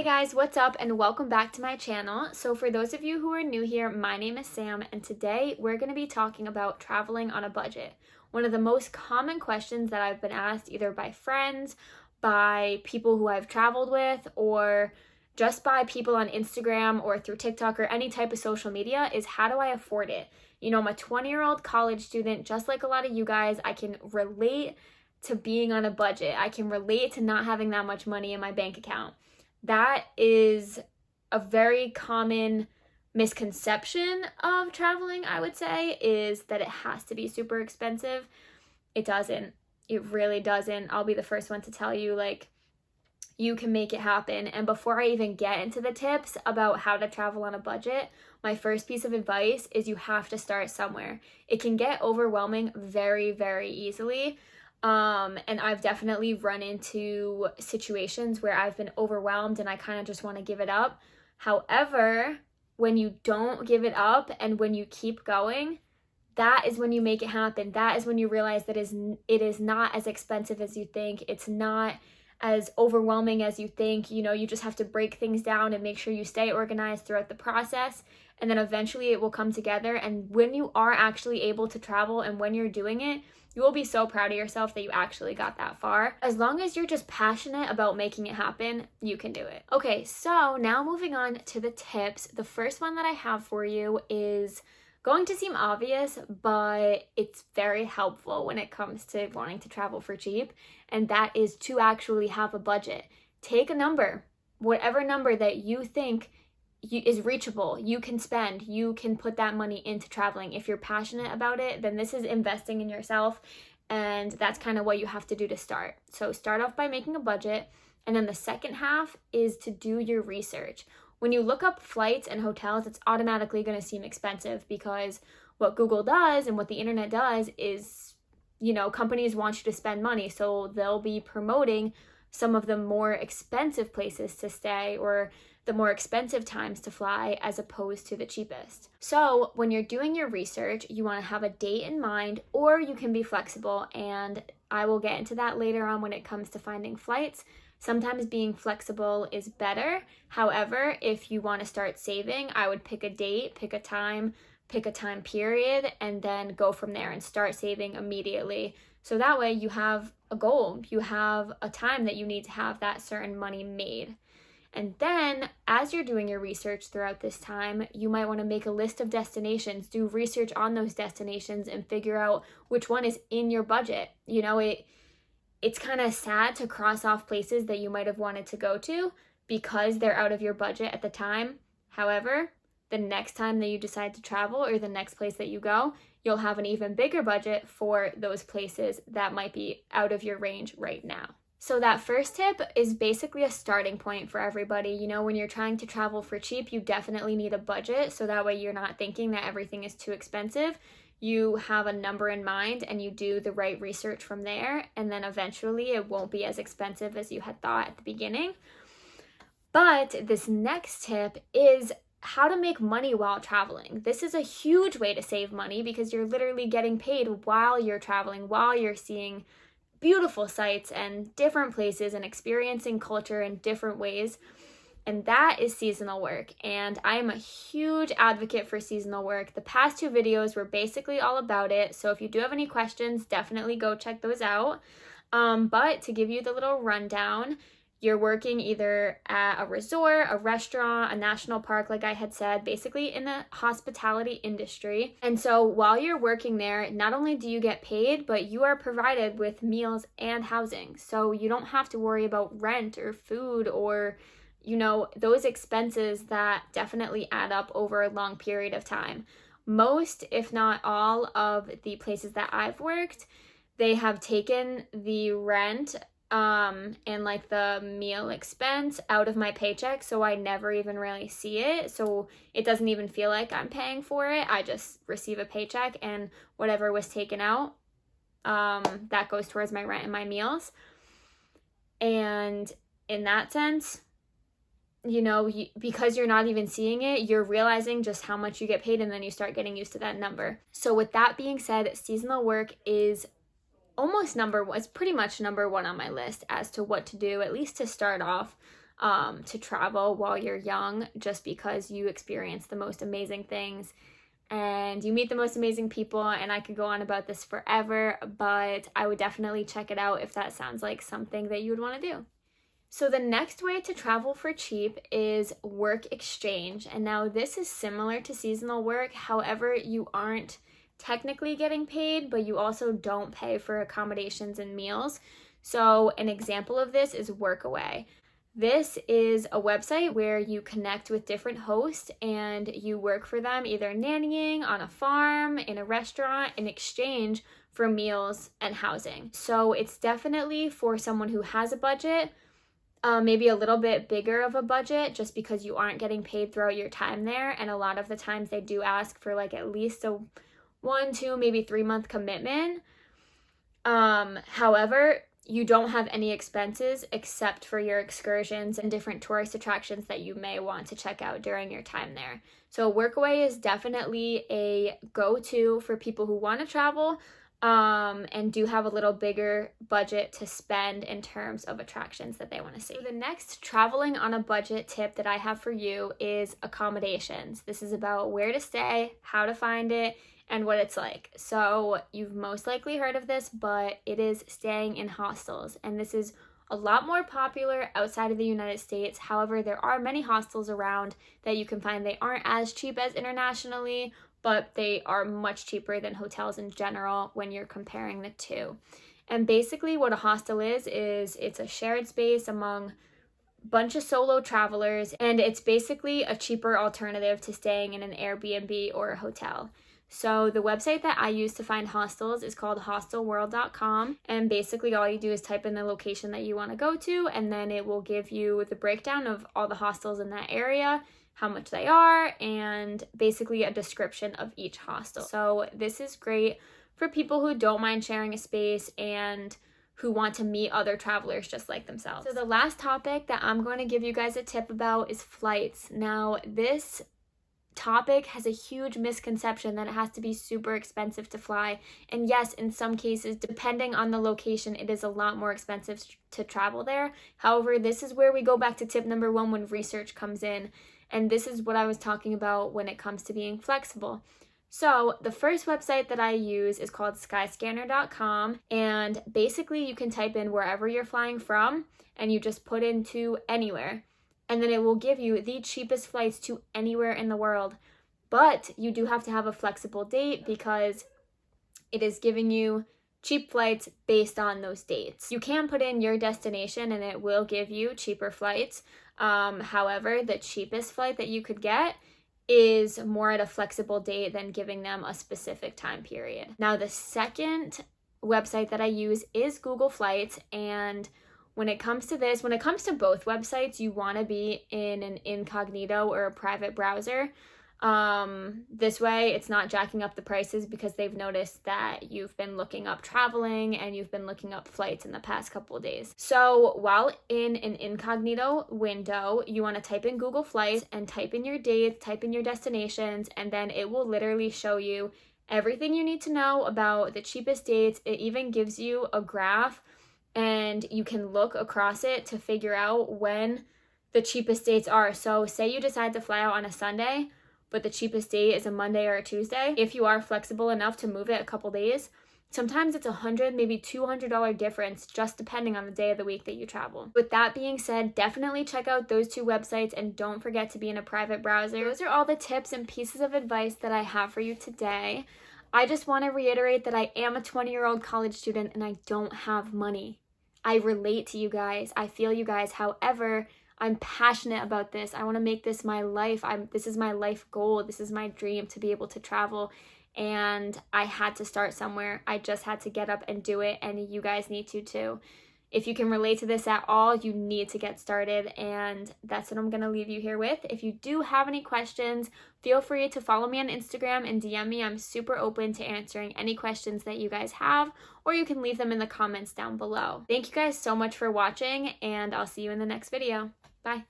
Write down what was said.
Hey guys, what's up and welcome back to my channel. So for those of you who are new here, my name is Sam and today we're going to be talking about traveling on a budget. One of the most common questions that I've been asked either by friends, by people who I've traveled with, or just by people on Instagram or through TikTok or any type of social media is how do I afford it? You know, I'm a 20-year-old college student, just like a lot of you guys. I can relate to being on a budget. I can relate to not having that much money in my bank account. That is a very common misconception of traveling, I would say, is that it has to be super expensive. It doesn't. It really doesn't. I'll be the first one to tell you, like, you can make it happen. And before I even get into the tips about how to travel on a budget, my first piece of advice is you have to start somewhere. It can get overwhelming very, very easily. And I've definitely run into situations where I've been overwhelmed and I kind of just want to give it up. However, when you don't give it up and when you keep going, that is when you make it happen. That is when you realize that it is not as expensive as you think. It's not as overwhelming as you think. You know, you just have to break things down and make sure you stay organized throughout the process. And then eventually it will come together. And when you are actually able to travel and when you're doing it, you will be so proud of yourself that you actually got that far. As long as you're just passionate about making it happen, you can do it. Okay, so now moving on to the tips. The first one that I have for you is going to seem obvious, but it's very helpful when it comes to wanting to travel for cheap, and that is to actually have a budget. Take a number, whatever number that you think is reachable, you can spend, you can put that money into traveling. If you're passionate about it, then this is investing in yourself, and that's kind of what you have to do to start. So start off by making a budget, and then the second half is to do your research. When you look up flights and hotels, it's automatically going to seem expensive because what Google does and what the internet does is, you know, companies want you to spend money, so they'll be promoting some of the more expensive places to stay or the more expensive times to fly as opposed to the cheapest. So when you're doing your research, you want to have a date in mind, or you can be flexible, and I will get into that later on when it comes to finding flights. Sometimes being flexible is better. However, if you want to start saving, I would pick a date, pick a time period, and then go from there and start saving immediately. So that way you have a goal, you have a time that you need to have that certain money made. And then as you're doing your research throughout this time, you might want to make a list of destinations, do research on those destinations and figure out which one is in your budget. You know, it's kind of sad to cross off places that you might have wanted to go to because they're out of your budget at the time. However, the next time that you decide to travel or the next place that you go, you'll have an even bigger budget for those places that might be out of your range right now. So that first tip is basically a starting point for everybody. You know, when you're trying to travel for cheap, you definitely need a budget. So that way you're not thinking that everything is too expensive. You have a number in mind and you do the right research from there. And then eventually it won't be as expensive as you had thought at the beginning. But this next tip is how to make money while traveling. This is a huge way to save money because you're literally getting paid while you're traveling, while you're seeing beautiful sights and different places and experiencing culture in different ways. And that is seasonal work. And I'm a huge advocate for seasonal work. The past two videos were basically all about it. So if you do have any questions, definitely go check those out. But to give you the little rundown, you're working either at a resort, a restaurant, a national park, like I had said, basically in the hospitality industry. And so while you're working there, not only do you get paid, but you are provided with meals and housing. So you don't have to worry about rent or food or, you know, those expenses that definitely add up over a long period of time. Most, if not all, of the places that I've worked, they have taken the rent and like the meal expense out of my paycheck, so I never even really see it. So it doesn't even feel like I'm paying for it. I just receive a paycheck and whatever was taken out, that goes towards my rent and my meals. And in that sense, you know, because you're not even seeing it, you're realizing just how much you get paid, and then you start getting used to that number. So with that being said, seasonal work is almost number one. It's pretty much number one on my list as to what to do, at least to start off. to travel while you're young, just because you experience the most amazing things and you meet the most amazing people. And I could go on about this forever, but I would definitely check it out if that sounds like something that you would want to do. So the next way to travel for cheap is work exchange. And now this is similar to seasonal work. However, you aren't technically getting paid, but you also don't pay for accommodations and meals. So an example of this is Workaway. This is a website where you connect with different hosts and you work for them, either nannying, on a farm, in a restaurant, in exchange for meals and housing. So it's definitely for someone who has a budget, maybe a little bit bigger of a budget, just because you aren't getting paid throughout your time there. And a lot of the times they do ask for like at least a 1, 2, maybe 3-month commitment. However, you don't have any expenses except for your excursions and different tourist attractions that you may want to check out during your time there. So Workaway is definitely a go-to for people who want to travel, and do have a little bigger budget to spend in terms of attractions that they want to see. So the next traveling on a budget tip that I have for you is accommodations. This is about where to stay, how to find it, and what it's like. So you've most likely heard of this, but it is staying in hostels. And this is a lot more popular outside of the United States. However, there are many hostels around that you can find. They aren't as cheap as internationally, but they are much cheaper than hotels in general when you're comparing the two. And basically what a hostel is it's a shared space among a bunch of solo travelers, and it's basically a cheaper alternative to staying in an Airbnb or a hotel. So the website that I use to find hostels is called hostelworld.com, and basically all you do is type in the location that you want to go to, and then it will give you the breakdown of all the hostels in that area, how much they are, and basically a description of each hostel. So this is great for people who don't mind sharing a space and who want to meet other travelers just like themselves. So the last topic that I'm going to give you guys a tip about is flights. Now, this topic has a huge misconception that it has to be super expensive to fly. And yes, in some cases, depending on the location, it is a lot more expensive to travel there. However, this is where we go back to tip number 1 when research comes in. And this is what I was talking about when it comes to being flexible. So the first website that I use is called skyscanner.com, and basically you can type in wherever you're flying from and you just put into anywhere, and then it will give you the cheapest flights to anywhere in the world. But you do have to have a flexible date because it is giving you cheap flights based on those dates. You can put in your destination and it will give you cheaper flights. However, the cheapest flight that you could get is more at a flexible date than giving them a specific time period. Now, the second website that I use is Google Flights, and when it comes to both websites, you want to be in an incognito or a private browser. This way it's not jacking up the prices because they've noticed that you've been looking up traveling and you've been looking up flights in the past couple of days. So while in an incognito window, you want to type in Google Flights and type in your dates, type in your destinations, and then it will literally show you everything you need to know about the cheapest dates. It even gives you a graph and you can look across it to figure out when the cheapest dates are. So say you decide to fly out on a Sunday, but the cheapest date is a Monday or a Tuesday. If you are flexible enough to move it a couple days, sometimes it's $100, maybe $200 difference, just depending on the day of the week that you travel. With that being said, definitely check out those two websites and don't forget to be in a private browser. Those are all the tips and pieces of advice that I have for you today. I just want to reiterate that I am a 20-year-old college student and I don't have money. I relate to you guys. I feel you guys. However, I'm passionate about this. I want to make this my life. This is my life goal. This is my dream, to be able to travel. And I had to start somewhere. I just had to get up and do it. And you guys need to too. If you can relate to this at all, you need to get started. And that's what I'm going to leave you here with. If you do have any questions, feel free to follow me on Instagram and DM me. I'm super open to answering any questions that you guys have, or you can leave them in the comments down below. Thank you guys so much for watching, and I'll see you in the next video. Bye.